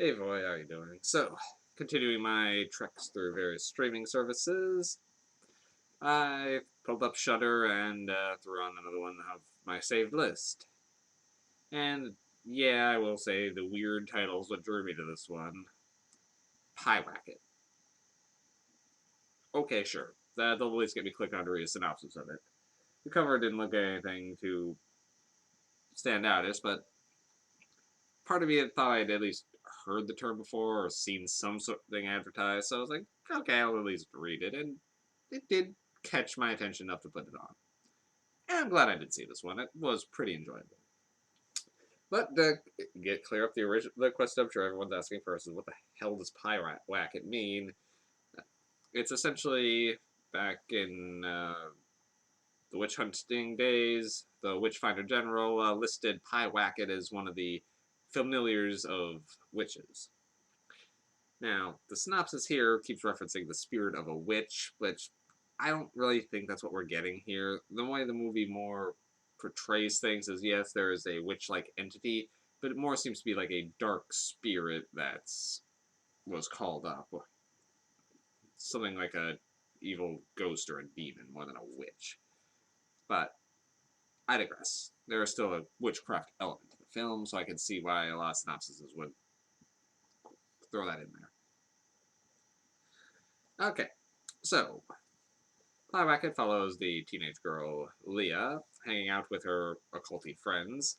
Hey boy, how you doing? So, continuing my treks through various streaming services, I pulled up Shudder and threw on another one of my saved list. And yeah, I will say the weird titles what drew me to this one. Pyewacket. Okay, sure. That'll at least get me clicked on to read a synopsis of it. The cover didn't look anything to stand outest, but part of me had thought I'd at least heard the term before or seen some sort of thing advertised, so I was like, okay, I'll at least read it, and it did catch my attention enough to put it on. And I'm glad I did see this one. It was pretty enjoyable. But to get clear up the question I'm sure everyone's asking first is what the hell does Pyewacket mean? It's essentially back in the witch hunting days, the Witchfinder General listed Pyewacket as one of the familiars of witches. Now, the synopsis here keeps referencing the spirit of a witch, which I don't really think that's what we're getting here. The way the movie more portrays things is yes, there is a witch like entity, but it more seems to be like a dark spirit that's was called up. Something like a evil ghost or a demon more than a witch. But I digress. There is still a witchcraft element to the film, so I can see why a lot of synopses would throw that in there. Okay, so Pyewacket follows the teenage girl Leah, hanging out with her occulty friends.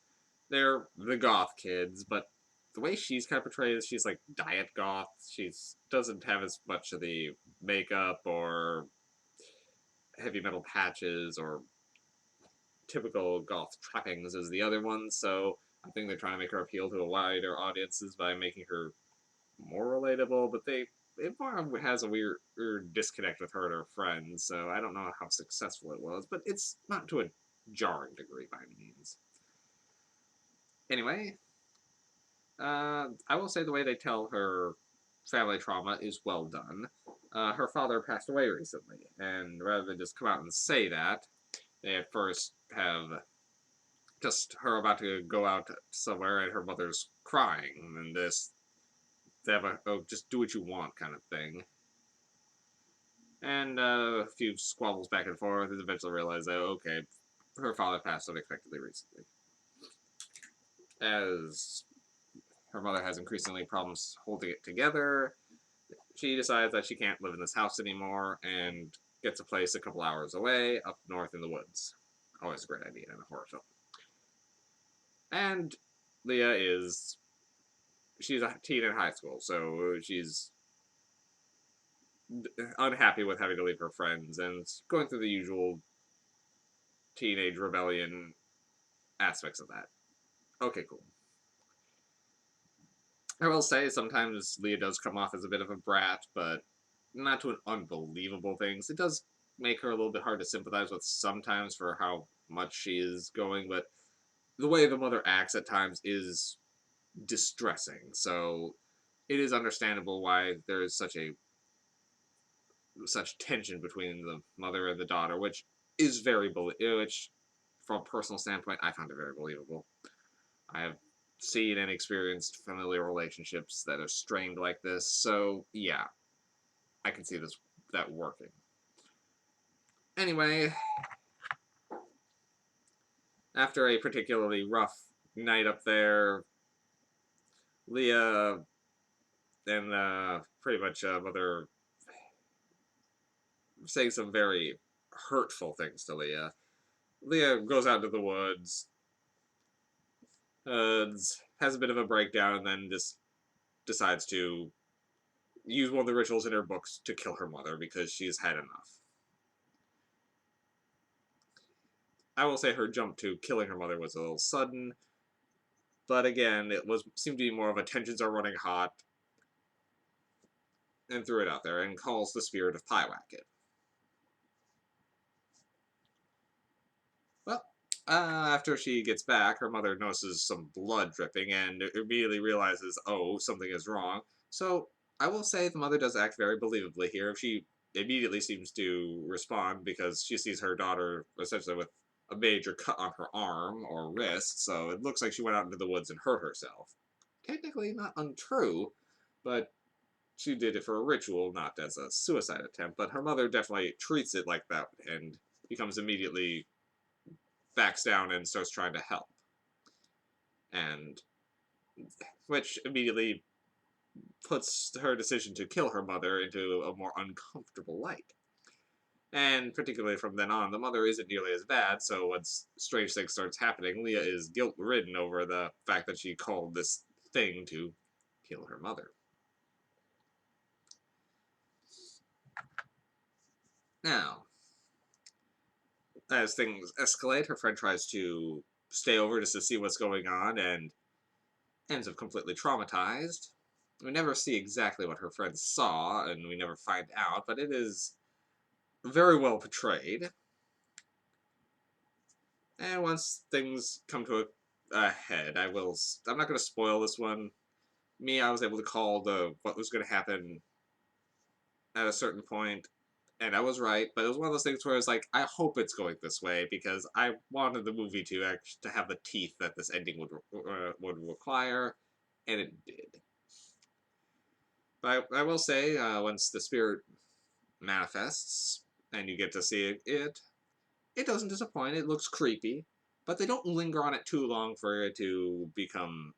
They're the goth kids, but the way she's kind of portrayed is she's like diet goth. She doesn't have as much of the makeup or heavy metal patches or typical goth trappings as the other ones, so I think they're trying to make her appeal to a wider audiences by making her more relatable, but it more has a weird disconnect with her and her friends, so I don't know how successful it was, but it's not to a jarring degree by any means. Anyway, I will say the way they tell her family trauma is well done. Her father passed away recently, and rather than just come out and say that, they at first have just her about to go out somewhere and her mother's crying, and this they have a oh just do what you want kind of thing. And a few squabbles back and forth, and eventually realize that okay, her father passed unexpectedly recently. As her mother has increasingly problems holding it together, she decides that she can't live in this house anymore and gets a place a couple hours away up north in the woods. Always a great idea in a horror film. And Leah is she's a teen in high school, so she's unhappy with having to leave her friends and going through the usual teenage rebellion aspects of that. Okay, cool. I will say sometimes Leah does come off as a bit of a brat, but not to an unbelievable things. It does make her a little bit hard to sympathize with sometimes for how much she is going, but the way the mother acts at times is distressing. So it is understandable why there is such tension between the mother and the daughter, which is which from a personal standpoint I found it very believable. I have seen and experienced familial relationships that are strained like this, so yeah, I can see that working. Anyway, after a particularly rough night up there, Leah and pretty much mother saying some very hurtful things to Leah. Leah goes out into the woods, has a bit of a breakdown, and then just decides to use one of the rituals in her books to kill her mother because she's had enough. I will say her jump to killing her mother was a little sudden, but again, seemed to be more of a tensions are running hot, and threw it out there and calls the spirit of Pyewacket. Well, after she gets back, her mother notices some blood dripping and immediately realizes, oh, something is wrong. So I will say the mother does act very believably here. She immediately seems to respond because she sees her daughter essentially with a major cut on her arm or wrist, so it looks like she went out into the woods and hurt herself. technically not untrue, but she did it for a ritual, not as a suicide attempt. But her mother definitely treats it like that and becomes immediately backs down and starts trying to help. And which immediately puts her decision to kill her mother into a more uncomfortable light. And particularly from then on, the mother isn't nearly as bad, so once strange things starts happening, Leah is guilt-ridden over the fact that she called this thing to kill her mother. Now, as things escalate, her friend tries to stay over just to see what's going on and ends up completely traumatized. We never see exactly what her friend saw, and we never find out, but it is very well portrayed. And once things come to a head, I'm not going to spoil this one. I was able to call what was going to happen at a certain point, and I was right. But it was one of those things where I was like, I hope it's going this way because I wanted the movie to have the teeth that this ending would require, and it did. But I will say, once the spirit manifests and you get to see it doesn't disappoint. It looks creepy, but they don't linger on it too long for it to become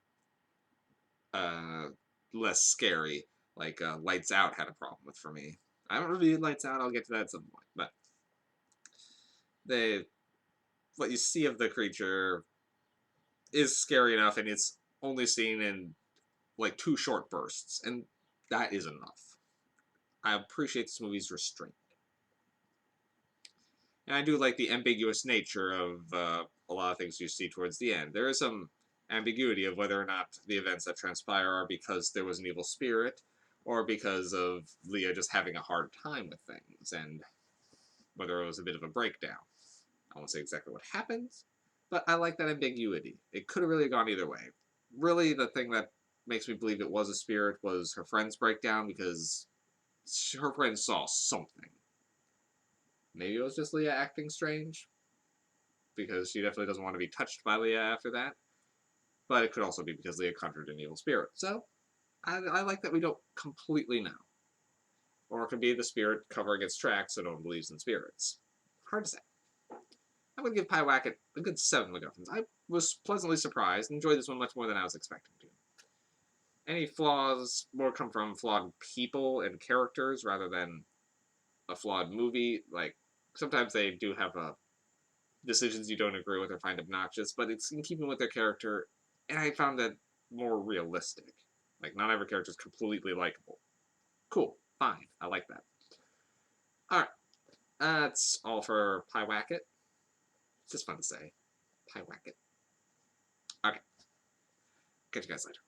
uh, less scary. Like Lights Out had a problem with for me. I haven't reviewed Lights Out. I'll get to that at some point. But they, what you see of the creature is scary enough, and it's only seen in like 2 short bursts, and that is enough. I appreciate this movie's restraint. And I do like the ambiguous nature of a lot of things you see towards the end. There is some ambiguity of whether or not the events that transpire are because there was an evil spirit or because of Leah just having a hard time with things and whether it was a bit of a breakdown. I won't say exactly what happens, but I like that ambiguity. It could have really gone either way. Really, the thing that makes me believe it was a spirit was her friend's breakdown because her friend saw something. Maybe it was just Leah acting strange, because she definitely doesn't want to be touched by Leah after that. But it could also be because Leah conjured an evil spirit. So, I like that we don't completely know. Or it could be the spirit covering its tracks so no one believes in spirits. Hard to say. I'm going to give Pyewacket a good 7 MacGuffins. I was pleasantly surprised and enjoyed this one much more than I was expecting to. Any flaws more come from flawed people and characters rather than a flawed movie. Like, sometimes they do have decisions you don't agree with or find obnoxious, but it's in keeping with their character, and I found that more realistic. Like, not every character is completely likable. Cool, fine, I like that. Alright, that's all for Pyewacket. It's just fun to say. Pyewacket. Okay, catch you guys later.